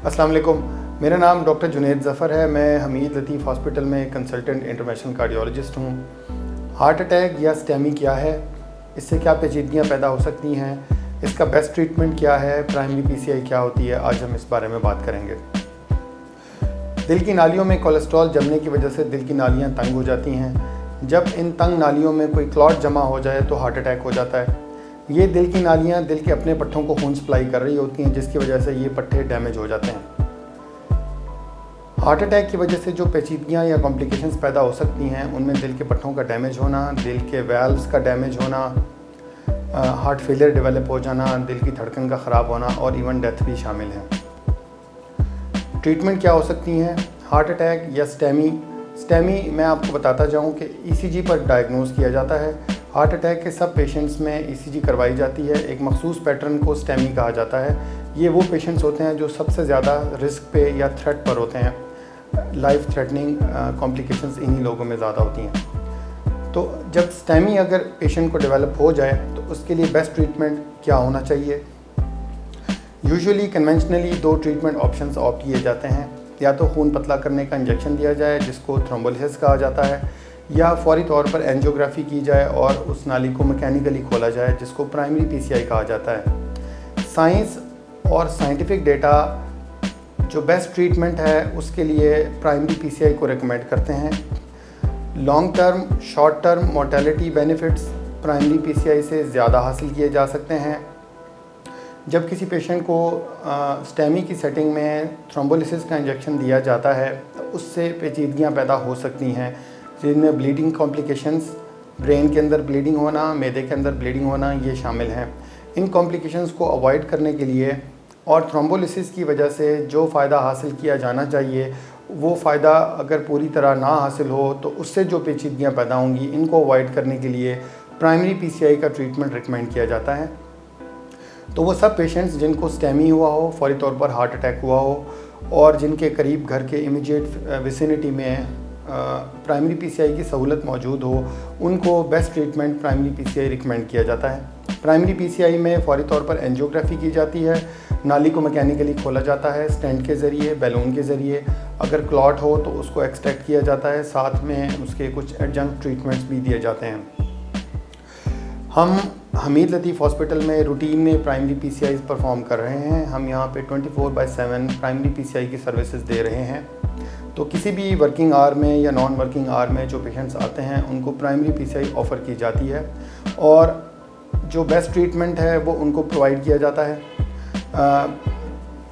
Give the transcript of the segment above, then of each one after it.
अस्सलाम वालेकुम। मेरा नाम डॉक्टर जुनैद ज़फ़र है। मैं हमीद लतीफ़ हॉस्पिटल में कंसल्टेंट इंटरवेंशनल कार्डियोलॉजिस्ट हूँ। हार्ट अटैक या स्टेमी क्या है, इससे क्या पेचीदगियाँ पैदा हो सकती हैं, इसका बेस्ट ट्रीटमेंट क्या है, प्राइमरी पीसीआई क्या होती है, आज हम इस बारे में बात करेंगे। दिल की नालियों में कोलेस्ट्रॉल जमने की वजह से दिल की नालियाँ तंग हो जाती हैं। जब इन तंग नालियों में कोई क्लॉट जमा हो जाए तो हार्ट अटैक हो जाता है। ये दिल की नालियाँ दिल के अपने पट्ठों को खून सप्लाई कर रही होती हैं, जिसकी वजह से ये पट्ठे डैमेज हो जाते हैं। हार्ट अटैक की वजह से जो पेचीदगियाँ या कॉम्प्लिकेशंस पैदा हो सकती हैं, उनमें दिल के पट्ठों का डैमेज होना, दिल के वैल्व्स का डैमेज होना, हार्ट फेलियर डेवलप हो जाना, दिल की धड़कन का ख़राब होना और इवन डेथ भी शामिल है। ट्रीटमेंट क्या हो सकती हैं हार्ट अटैक या स्टेमी मैं आपको बताता जाऊँ कि ईसीजी पर डायग्नोज किया जाता है। हार्ट अटैक के सब पेशेंट्स में ईसीजी करवाई जाती है। एक मखसूस पैटर्न को स्टेमी कहा जाता है। ये वो पेशेंट्स होते हैं जो सबसे ज़्यादा रिस्क पे या थ्रेट पर होते हैं। लाइफ थ्रेटनिंग कॉम्प्लिकेशंस इन्हीं लोगों में ज़्यादा होती हैं। तो जब स्टेमी अगर पेशेंट को डेवलप हो जाए तो उसके लिए बेस्ट ट्रीटमेंट क्या होना चाहिए। Usually conventionally 2 treatment options opt किए जाते हैं। या तो खून पतला करने का इंजेक्शन दिया जाए जिसको थ्रोम्बोलिसिस कहा जाता है, या फौरी तौर पर एंजियोग्राफी की जाए और उस नाली को मैकेनिकली खोला जाए जिसको प्राइमरी पीसीआई कहा जाता है। साइंस और साइंटिफिक डेटा जो बेस्ट ट्रीटमेंट है उसके लिए प्राइमरी पीसीआई को रिकमेंड करते हैं। Long term short term mortality benefits primary PCI से ज़्यादा हासिल किए जा सकते हैं। जब किसी पेशेंट को स्टेमी की सेटिंग में थ्रोम्बोलिसिस का इंजेक्शन दिया जाता है तो उससे पेचीदगियाँ पैदा हो सकती हैं, जिनमें ब्लीडिंग कॉम्प्लिकेशंस, ब्रेन के अंदर ब्लीडिंग होना, मैदे के अंदर ब्लीडिंग होना, ये शामिल हैं। इन कॉम्प्लिकेशंस को अवॉइड करने के लिए और थ्रोम्बोलिसिस की वजह से जो फ़ायदा हासिल किया जाना चाहिए वो फ़ायदा अगर पूरी तरह ना हासिल हो तो उससे जो पेचीदगियाँ पैदा होंगी, इनको अवॉइड करने के लिए प्राइमरी पीसीआई का ट्रीटमेंट रिकमेंड किया जाता है। तो वो सब पेशेंट्स जिनको स्टेमी हुआ हो, फौरी तौर पर हार्ट अटैक हुआ हो और जिनके करीब घर के इमीडिएट विसिनिटी में प्राइमरी पीसीआई की सहूलत मौजूद हो, उनको best treatment primary PCI recommend किया जाता है। प्राइमरी पीसीआई में फौरी तौर पर एंजियोग्राफी की जाती है, नाली को मैकेनिकली खोला जाता है स्टेंट के ज़रिए, बैलून के ज़रिए। अगर क्लॉट हो तो उसको एक्सट्रैक्ट किया जाता है, साथ में उसके कुछ एडजंक्ट ट्रीटमेंट्स भी दिए जाते हैं। हम हमीद लतीफ़ हॉस्पिटल में रूटीन में प्राइमरी पीसीआई परफॉर्म कर रहे हैं। हम यहाँ पे 24/7 प्राइमरी पीसीआई की सर्विसेज दे रहे हैं। तो किसी भी वर्किंग आवर में या नॉन वर्किंग आवर में जो पेशेंट्स आते हैं उनको प्राइमरी पीसीआई ऑफ़र की जाती है और जो बेस्ट ट्रीटमेंट है वो उनको प्रोवाइड किया जाता है।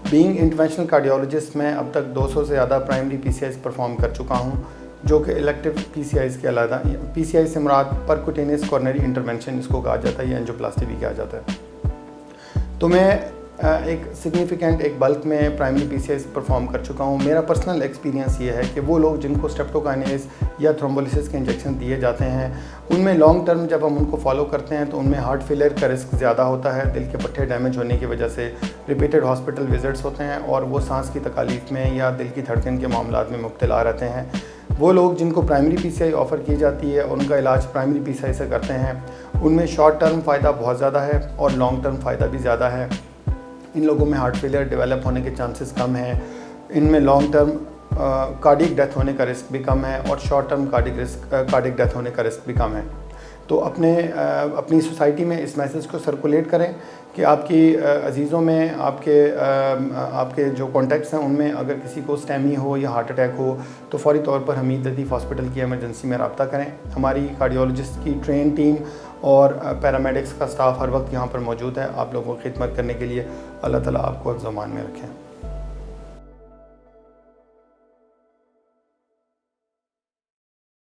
बीइंग इंटरवेंशनल कार्डियोलॉजिस्ट मैं अब तक 200 से ज़्यादा प्राइमरी पीसीआई परफॉर्म कर चुका हूँ, जो कि इलेक्टिव पीसीआई के अलावा, पीसीआई से मुराद परक्यूटेनियस कॉर्नरी इंटरवेंशन इसको कहा जाता है या एंजियोप्लास्टी भी कहा जाता है। तो मैं एक सिग्निफिकेंट एक बल्क में प्राइमरी पीसीआई परफॉर्म कर चुका हूँ। मेरा पर्सनल एक्सपीरियंस ये है कि वो लोग जिनको स्ट्रेप्टोकाइनेज या थ्रोम्बोलिसिस के इंजेक्शन दिए जाते हैं, उनमें लॉन्ग टर्म जब हम उनको फॉलो करते हैं तो उनमें हार्ट फेलियर का रिस्क ज़्यादा होता है। दिल के पट्टे डैमेज होने की वजह से रिपीटेड हॉस्पिटल विजिट्स होते हैं और वो सांस की तकालीफ में या दिल की धड़कन के मामलों में मुब्तला रहते हैं। वो लोग जिनको प्राइमरी पीसीआई ऑफ़र की जाती है और उनका इलाज प्राइमरी पीसीआई से करते हैं, उनमें शॉर्ट टर्म फ़ायदा बहुत ज़्यादा है और लॉन्ग टर्म फ़ायदा भी ज़्यादा है। इन लोगों में हार्ट फेलियर डेवलप होने के चांसेस कम हैं। इनमें लॉन्ग टर्म कार्डियक डेथ होने का रिस्क भी कम है और शॉर्ट टर्म कार्डियक डेथ होने का रिस्क भी कम है। तो अपनी सोसाइटी में इस मैसेज को सर्कुलेट करें कि आपकी अजीज़ों में आपके जो कॉन्टैक्ट्स हैं उनमें अगर किसी को स्टेमी हो या हार्ट अटैक हो तो फौरी तौर पर हमीद लतीफ़ हॉस्पिटल की इमरजेंसी में रब्ता करें। हमारी कार्डियोलॉजिस्ट की ट्रेन टीम और पैरामेडिक्स का स्टाफ हर वक्त यहाँ पर मौजूद है आप लोगों को खिदमत करने के लिए। अल्लाह ताला आपको ज़मान में रखें।